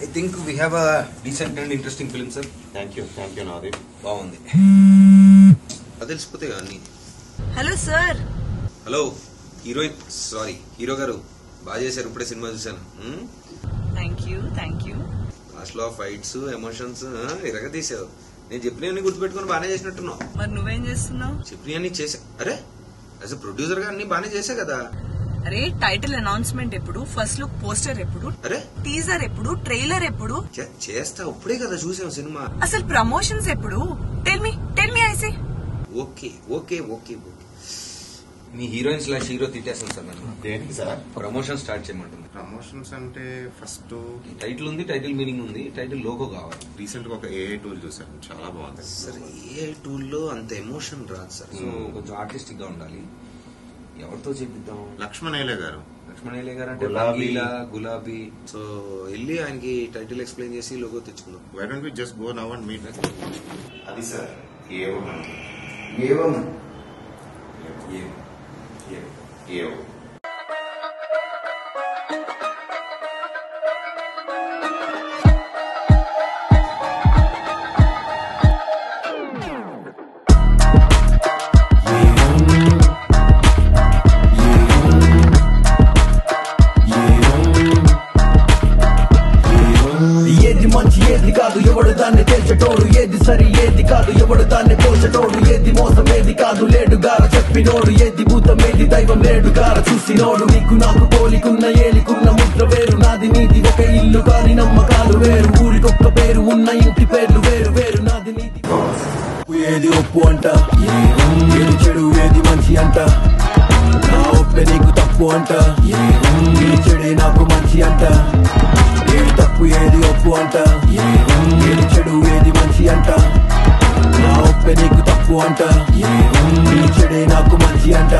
I think we have a decent and interesting film, sir. Thank you, Nadeep. బాగుంది. అది తెలిసిపోతే అన్ని. Hello sir. Hello heroine, sorry hero గారు, బాగా చేశారు. ఇప్పుడే సినిమా చూశాను. Thank you. లాస్ట్ లో ఫైట్స్, ఎమోషన్స్ ఇరగ తీసావు. నేను చెప్పినవన్నీ గుర్తుపెట్టుకుని బాగానే చేసినట్టున్నావు. మరి నువ్వేం చేస్తున్నావు? చెప్పినవన్నీ చేసా. అరే యాజ్ అ ప్రొడ్యూసర్ గా అన్ని బాగానే చేసా కదా. అరే టైటిల్ అనౌన్స్మెంట్ ఎప్పుడు, ఫస్ట్ లుక్ పోస్టర్ ఎప్పుడు, అరే టీజర్ ఎప్పుడు, ట్రైలర్ ఎప్పుడు? చేస్తా, ఇప్పుడే కదా చూసాం సినిమా. అసలు ప్రమోషన్స్ ఎప్పుడు? టెల్ మీ ఐసే. Okay okay okay okay. మీ హీరోయిన్ స్లాష్ హీరో తిట్టేస్తాను సార్ నన్ను. దేనికి సార్? ప్రమోషన్ స్టార్ట్ చేయమంటుంది. ప్రమోషన్స్ అంటే ఫస్ట్ టైటిల్ ఉంది, టైటిల్ మీనింగ్ ఉంది, టైటిల్ లోగో కావాలి. రీసెంట్ గా ఒక ఏఐ టూల్ చూసాను, చాలా బాగుంది సార్. ఏ టూల్లో అంత ఎమోషన్ రాదు సార్. సో కొంచెం ఆర్టిస్టిక్ గా ఉండాలి. ఎవరితో చేపిద్దాం? లక్ష్మణేలే గారు అంటే గులాబీ. సో వెళ్ళి ఆయనకి టైటిల్ ఎక్స్ప్లెయిన్ చేసి లోగో తెచ్చుకుందాం. Why don't we just go now and meet? అది సార్ ఏవో ఏది మంచి ఏది కాదు ఎవడు దాన్ని తెలిసేటోడు, ఏది సరి ఏది కాదు ఎవడు దాన్ని పోసేటోడు, ఏది మోసం ఏది కాదు లేడు గార చెప్పినోడు, ఏది భూతం ఏది దైవం లేడు గార చూసినోడు. నీకు నాకు పోలికున్న ఏలికున్న ముద్ర వేరు, నాది నీది ఒక ఇల్లు కాని నమ్మకాలు వేరు, ఊరికొక్క పేరు ఉన్న ఇంటి పేర్లు వేరు వేరు, నాది నీది. ఏది ఒప్పు అంట, ఏది చెడు ఏది మంచి అంట, నా ఒప్పే నీకు తప్పు అంట, నీ చెడే నాకు మంచి అంట. ఏది తప్పు ఏది ఒప్పు అంట, ఏది చెడు ఏది మంచి అంట, నా ఒప్పే నీకు తప్పు అంట, నీ చెడే నాకు మంచి అంట.